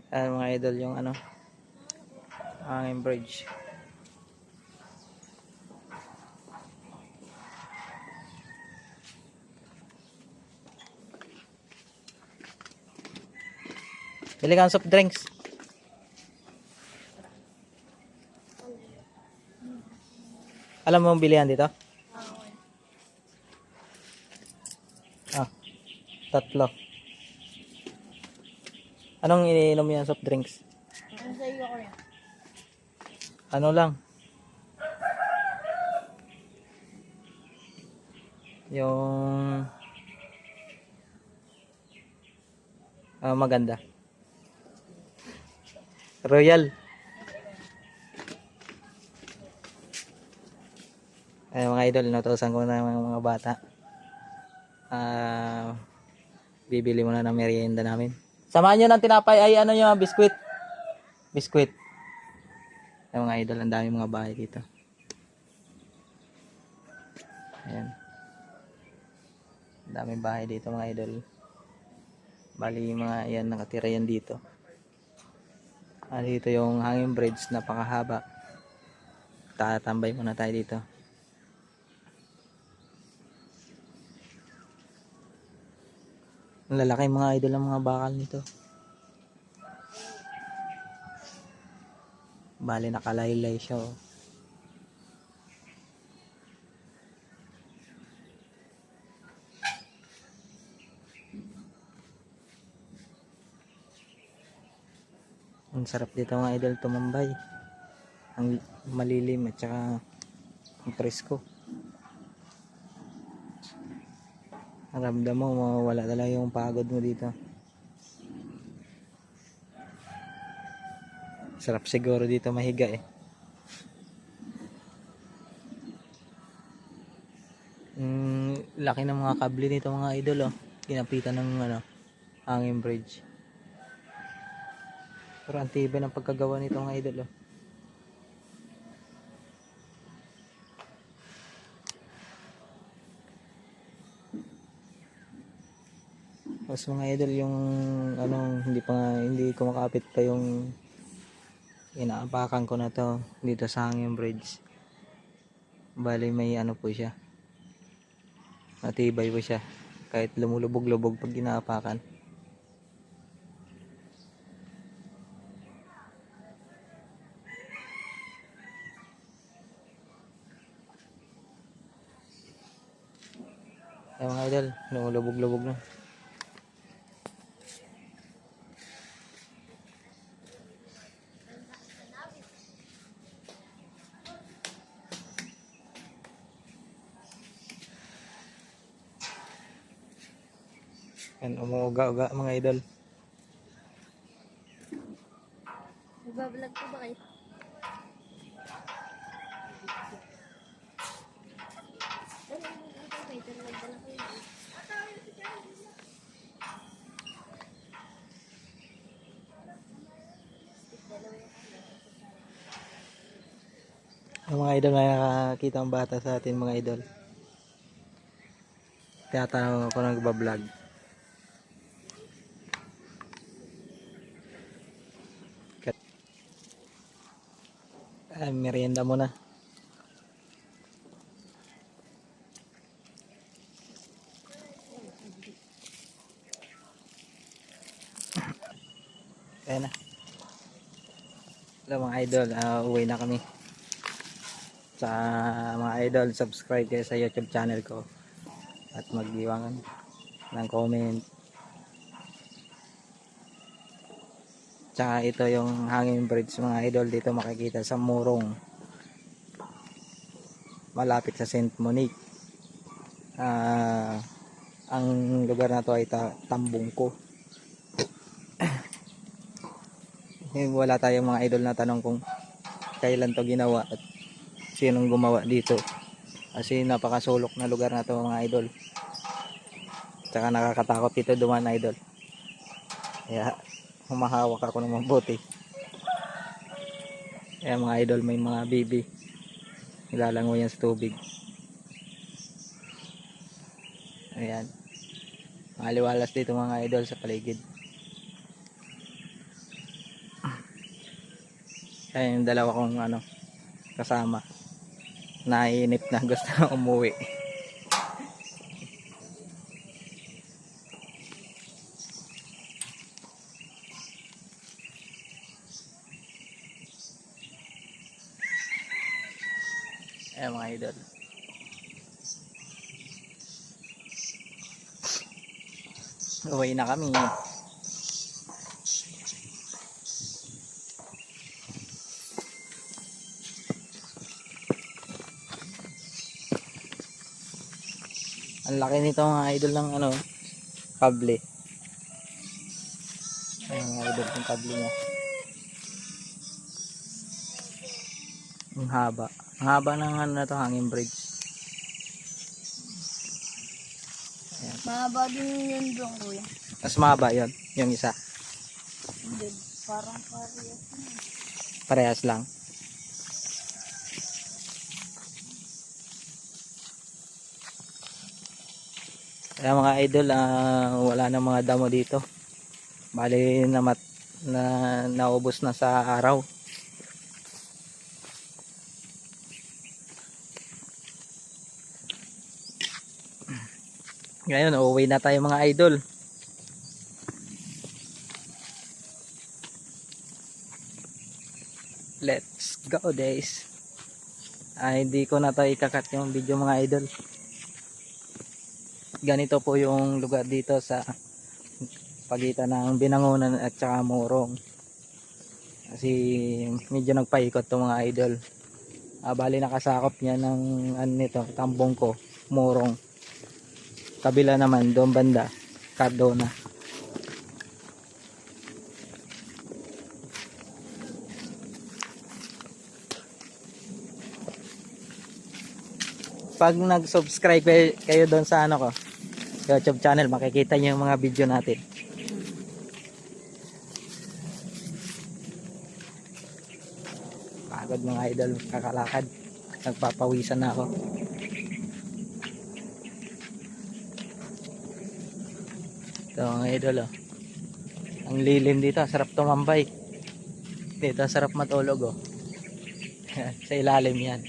Mga idol, yung ano, hanging bridge. Bili ka ng soft drinks. Alam mo ang bilihan dito? Ah, tatlo. Anong iniinom yan soft drinks? Ano sa iyo ko yan? Ano lang? Yung maganda. Royal. Ay, mga idol, inutusan ko na mga bata. Bibili muna ng merienda namin. Samahan nyo ng tinapay ay ano nyo, biskwit. Biskwit. Ay, mga idol, ang dami mga bahay dito. Ayan. Ang daming bahay dito mga idol. Bali mga yan, nakatira yan dito. Dito yung hanging bridge, napakahaba. Tatambay muna tayo dito. Ang lalaki mga idol ng mga bakal nito. Bali nakalaylay siya oh. Ang sarap dito mga idol tumambay. Ang malilim at saka ang presko. Ramdam mo mawawala talaga yung pagod mo dito. Sarap siguro dito mahiga eh. Laki ng mga kable nito mga idol oh. Kinapitan ng ano, hanging bridge. Pero ang tibay ng pagkagawa nito mga idol oh. Tapos mga idol yung ano hindi kumakapit pa yung inaapakan ko na to dito sa hanging bridge. Bali may ano po siya. Matibay po siya kahit lumulubog-lubog pag inaapakan. Ay mga idol, lumulubog-lubog na. Yan, umuuga-uga mga idol. Nagbablog ko ba kayo? Yung mga idol, nakakakita ang bata sa atin mga idol. Tinatanong ako nagbablog. Merienda muna. Kaya na. Hello mga idol, uwi na kami. Sa mga idol, subscribe kayo sa YouTube channel ko. At mag-iwan ng comment. Tsaka ito yung hanging bridge mga idol, dito makikita sa Murong. Malapit sa St. Monique. Ang lugar na to ay Tambungko. Wala tayong mga idol na tanong kung kailan to ginawa at sinong gumawa dito. Kasi napakasulok na lugar na to mga idol. Tsaka nakakatakot dito dumaan idol. Kaya humahawak ako ng mabuti. Kaya mga idol, may mga bibi. Nilalangoy yan sa tubig. Ayan. Maliwalas dito mga idol sa paligid. Kaya yung dalawa kong kasama, naiinip na, gusto na umuwi. Ayan mga idol. Uwi na kami. Ang laki nito mga idol ng kable. Ayan mga idol yung kable niya. Ang haba. Ang haba ng na to, hanging bridge. Ayan. Mahaba din yun doon, kuya. Mas mahaba yun, yung isa. Hindi, parang parehas na. Parehas lang. Kaya mga idol, wala na mga damo dito. Bali naubos na sa araw. Ngayon, uuwi na tayo mga idol. Let's go days. Hindi ko na tayo ikakat yung video mga idol. Ganito po yung lugar dito sa pagitan ng Binangonan at saka Morong. Kasi medyo nagpaikot to mga idol. Bali nakasakop niya ng nito, Tambong ko, Morong. Kabila naman doon banda, Cardona. Pag nag-subscribe kayo doon sa ko, YouTube channel, makikita niyo yung mga video natin. Pagod mga idol, kakalakad. Nagpapawisan na ako. Ito mga idol, oh. Ang lilim dito, sarap tumambay. Dito sarap matulog, oh. Sa ilalim yan.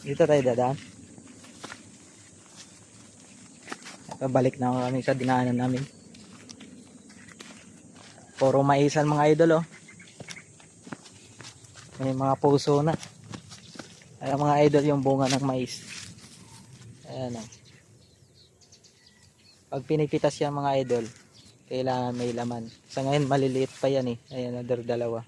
Dito tayo dadaan. Balik na kami sa dinaanan namin. Puro maisan mga idol, oh. May mga puso na. Ayan mga idol yung bunga ng mais. Ayan, oh. Pag pinipitas yan mga idol, kailangan may laman. Sa ngayon maliliit pa yan eh. Ayan, another dalawa.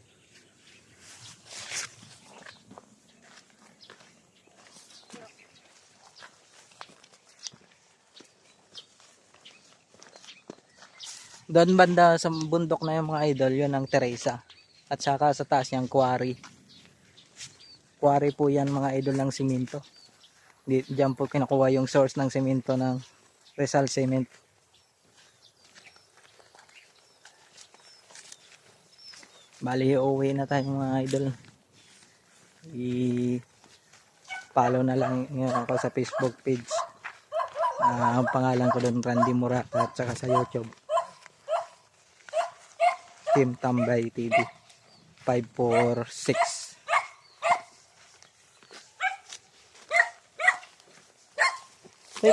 Doon banda sa bundok na yung mga idol, yun ang Teresa. At saka sa taas yung quarry. Quarry po yan mga idol ng simento. Diyan po kinukuha yung source ng simento ng Rizal Cement. Bali, uuwi na tayo mga idol. I-follow na lang ako sa Facebook page. Ang pangalan ko doon, Randy Murata, at saka sa YouTube, Team Tambay TV 546.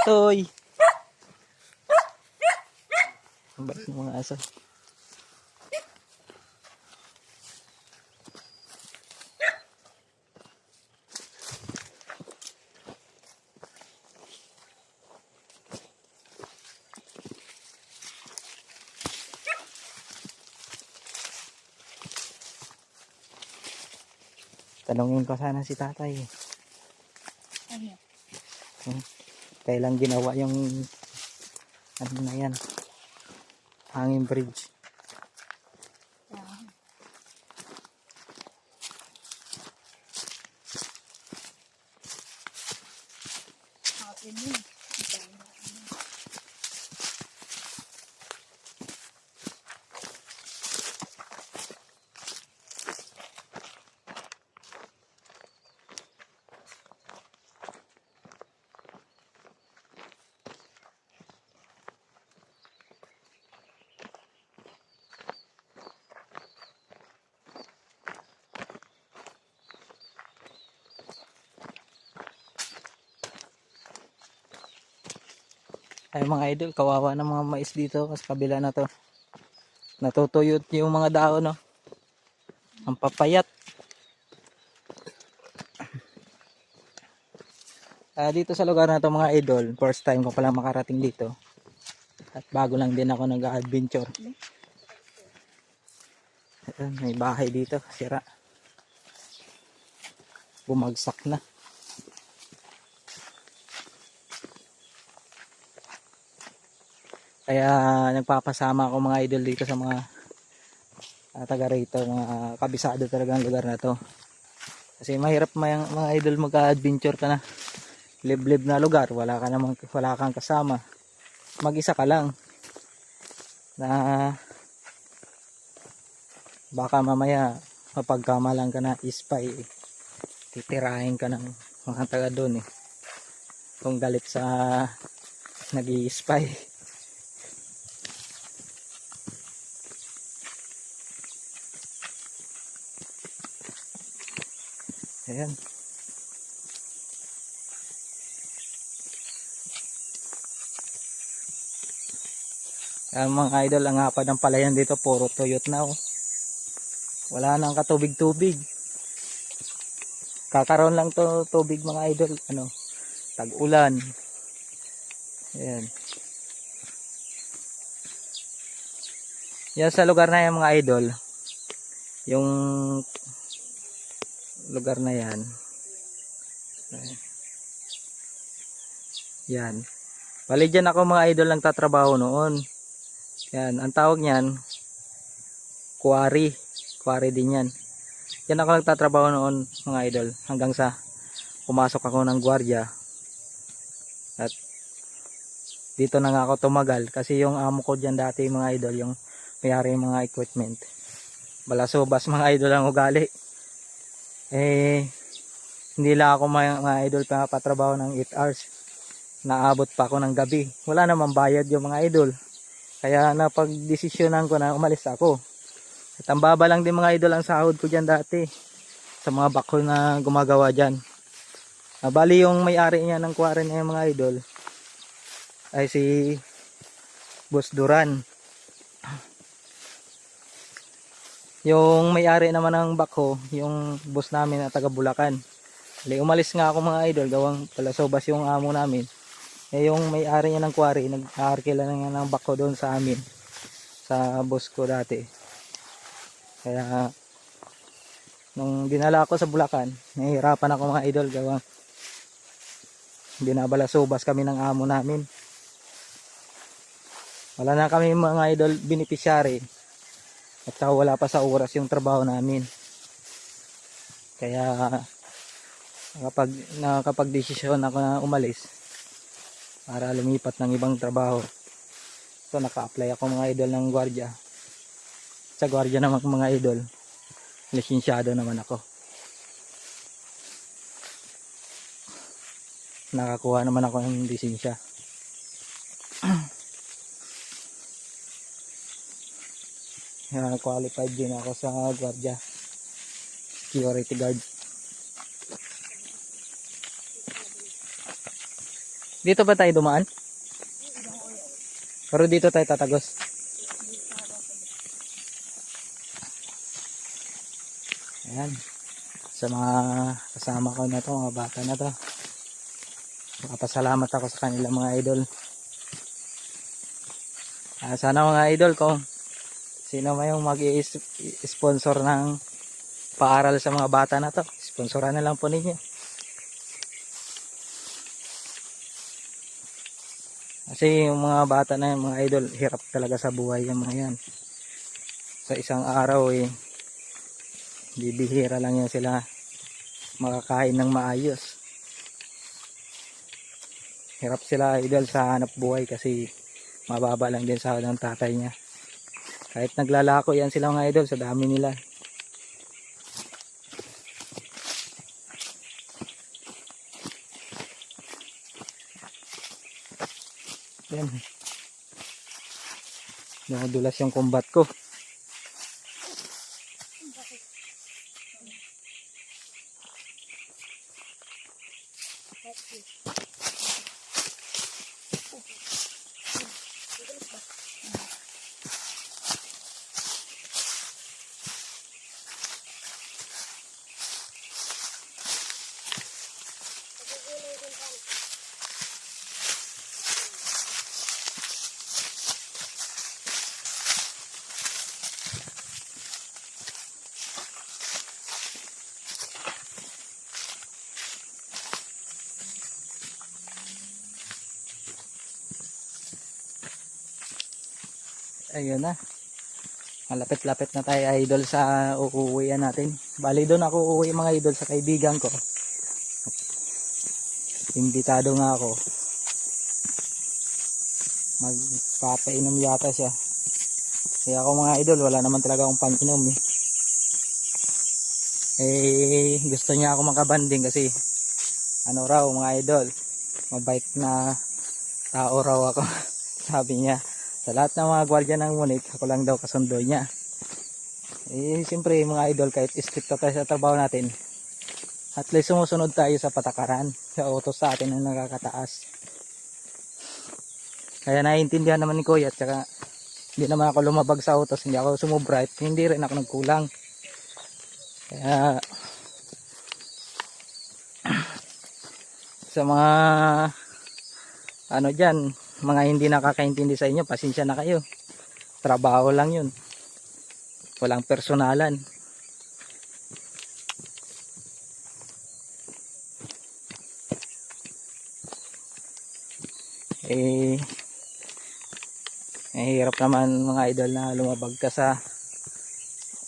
Toy. Ang bait ng mga aso. Tanungin ko sana si tatay. Ano? Kailan ginawa yung na yan, hanging bridge. Akin yun. Ay mga idol, kawawa ng mga mais dito sa kabila na to. Natutuyot yung mga daon, no. Ang papayat. Dito sa lugar na to mga idol, first time ko palang makarating dito. At bago lang din ako nag-adventure. Ayan, may bahay dito, sira. Bumagsak na. Kaya nagpapasama ako mga idol dito sa mga taga rito, mga kabisado talaga ang lugar na to. Kasi mahirap mga idol magka-adventure ka na. Liblib na lugar, wala kang kasama. Mag-isa ka lang. Na baka mamaya mapagkamalan ka na ispay, titirahin ka ng mga taga doon kung galit sa nag-i-spy. Ayan. Mga idol, ang hapad ng palayan dito puro tuyot na wala nang katubig-tubig. Kakaroon lang to tubig mga idol, tag-ulan. Ayan. Yan sa lugar na yan mga idol, yung lugar na yan, yan. Bali dyan ako mga idol nagtatrabaho noon. Yan, ang tawag niyan quarry. Quarry din yan. Yan ako nagtatrabaho noon mga idol, hanggang sa pumasok ako ng gwardiya. At dito na nga ako tumagal kasi yung amo ko dyan dati mga idol, yung mayari mga equipment, balasubas mga idol ang ugali. Hindi lang ako mga idol patrabaho ng 8 hours. Naabot pa ako ng gabi. Wala namang bayad yung mga idol. Kaya napagdesisyonan ko na umalis ako. At ang baba lang din mga idol ang sahod ko dyan dati. Sa mga bako na gumagawa dyan. Bali yung may-ari niya ng quarry na mga idol ay si Boss Duran. Yung may-ari naman ng bako, yung boss namin na taga Bulacan. Umalis nga ako mga idol, gawang palasubas yung amo namin. Yung may-ari niya ng quarry, nag-aarkila na nga ng bako doon sa amin, sa boss ko dati. Kaya nung dinala ako sa Bulacan, nahihirapan ako mga idol, gawang binabalasubas kami ng amo namin. Wala na kami mga idol beneficiary, at saka wala pa sa oras yung trabaho namin. Kaya nakapag-desisyon ako na umalis para lumipat ng ibang trabaho. So naka-apply ako mga idol ng gwardiya. Sa gwardiya naman mga idol, lisensyado naman ako. Nakakuha naman ako ng lisensya. Qualified din ako sa gwardiya, security guard. Dito ba tayo dumaan? Pero dito tayo tatagos. Ayan. Sa mga kasama ko na to, mga bata na to, makapasalamat ako sa kanila mga idol. Sana mga idol, kung sino may mag-i-sponsor ng paaral sa mga bata na to, sponsoran na lang po ninyo. Kasi yung mga bata na yung mga idol, hirap talaga sa buhay yung mga yan. Sa isang araw bibihira lang yan sila makakain ng maayos. Hirap sila idol sa hanap buhay kasi mababa lang din sahod ng tatay niya. Kahit naglalako yan sila mga idol, sa dami nila. Yan. Nadulas yung combat ko. Ayun na. Malapit-lapit na tayo idol sa uuwian natin. Bali doon ako uuwi mga idol sa kaibigan ko. Imbitado nga ako. Magpapainom yata siya. Kaya ako mga idol, wala naman talaga akong pang-inom eh. Gusto niya ako makabanding kasi ano raw mga idol, mabait na tao raw ako. Sabi niya, sa lahat ng mga gwardiya ng Munich, ako lang daw kasundo niya. Siyempre mga idol, kahit stricto tayo sa trabaho natin, at least sumusunod tayo sa patakaran, sa utos sa atin na nakakataas. Kaya naiintindihan naman ni Kuya, at saka hindi naman ako lumabag sa utos, hindi ako sumubra, at hindi rin ako nagkulang. Kaya sa mga ano dyan, mga hindi nakakaintindi sa inyo, pasensya na kayo. Trabaho lang yun, walang personalan. Hirap naman mga idol na lumabag ka sa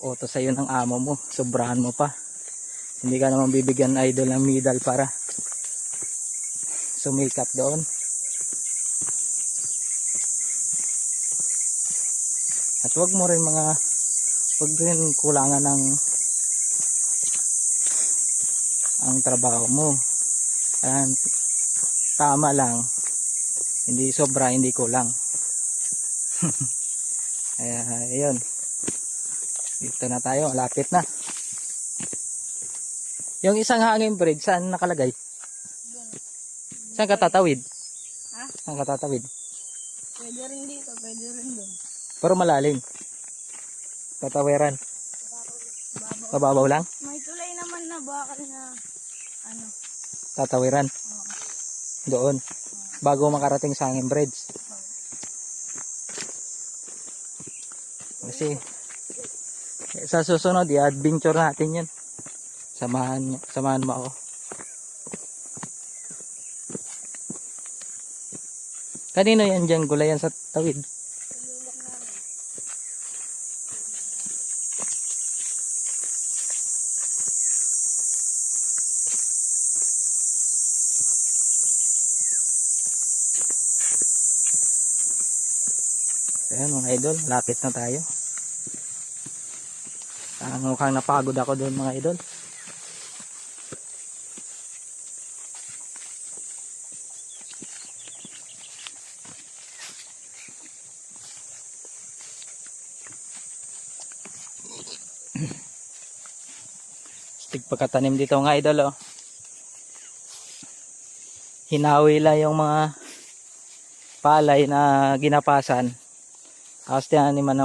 utos sa'yo ng amo mo, sobrahan mo pa. Hindi ka naman bibigyan idol ng medal para sumikat doon. At wag mo rin kulangan ng ang trabaho mo. Tama lang, hindi sobra, hindi kulang. Kaya ayun, dito na tayo, lapit na. Yung isang hanging bridge, saan nakalagay? Saan ka tatawid? Ha? Saan ka tatawid? Pwede rin dito, pwede rin doon. Pero malalim. Tatawiran. Pababaw lang? May tulay naman na bakal na ano. Tatawiran. Oo. Doon. Bago makarating sa hanging bridge. Kasi sa susunod, i-adventure natin yun. Samahan mo ako. Kanino yan dyan? Gulayan sa tawid. Tululak namin. Ayan mga idol, lapit na tayo. Mukhang napagod ako doon mga idol. Stig pagkatanim dito mga idol oh. Hinawi lang yung mga palay na ginapasan. Tapos tinaniman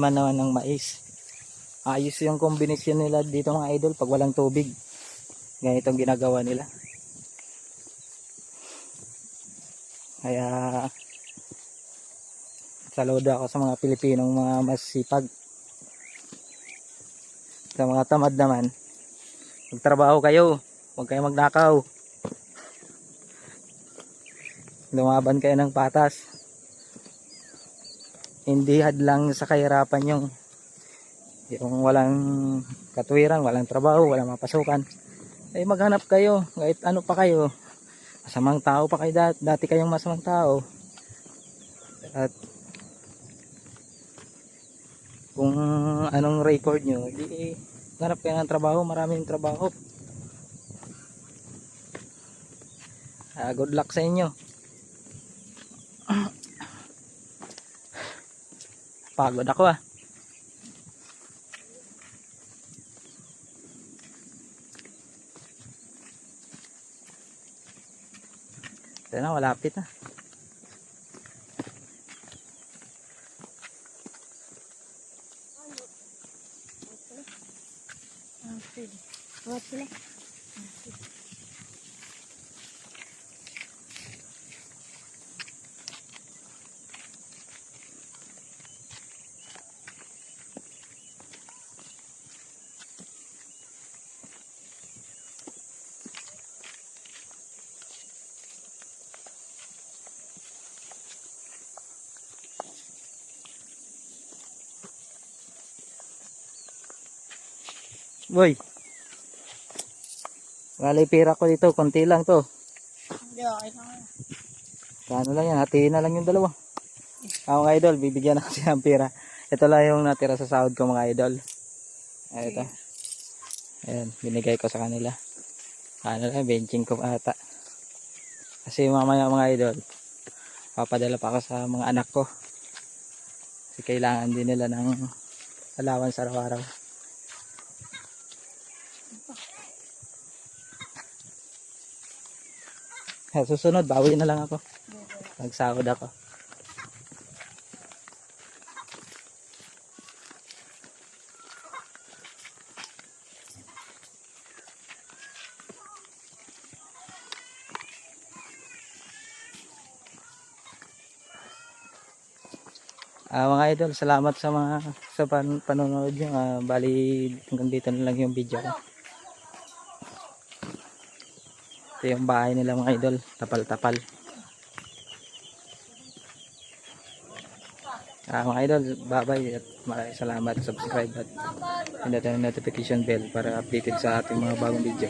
naman ng mais. Ayos yung kombinasyon nila dito mga idol pag walang tubig. Ganitong ginagawa nila. Kaya saludo ako sa mga Pilipinong mga masipag. Sa mga tamad naman, magtrabaho kayo, huwag kayong magnakaw. Lumaban kayo ng patas. Hindi hadlang sa kahirapan yung walang katwiran, walang trabaho, walang mapasukan. Maghanap kayo, kahit ano pa kayo. Masamang tao pa kayo dati kayong masamang tao. At kung anong record nyo, di hanap kayo ng trabaho, maraming trabaho. Good luck sa inyo. Pagod ako ah. Ito na, malapit na. Pwede. What sila? Boy. Wala pira ko dito. Konti lang to. Hindi, okay na nga. Kano lang yan. Hatiin na lang yung dalawa. Mga idol, bibigyan na kasi ng pira. Ito lang yung natira sa sahod ko mga idol. Ito. Ayan, binigay ko sa kanila. Ano lang, benching ko ata. Kasi mamaya mga idol, papadala pa ako sa mga anak ko. Kasi kailangan din nila ng allowance araw-araw. Sa susunod, bawi na lang ako. Magsahod ako. Mga idol, salamat sa mga panonood nyo. Bali, hanggang dito na lang yung video ko. Ito yung bahay nila mga idol, tapal-tapal. Mga idol, bye-bye at maraming salamat. Subscribe at pindutin ang notification bell para updated sa ating mga bagong video.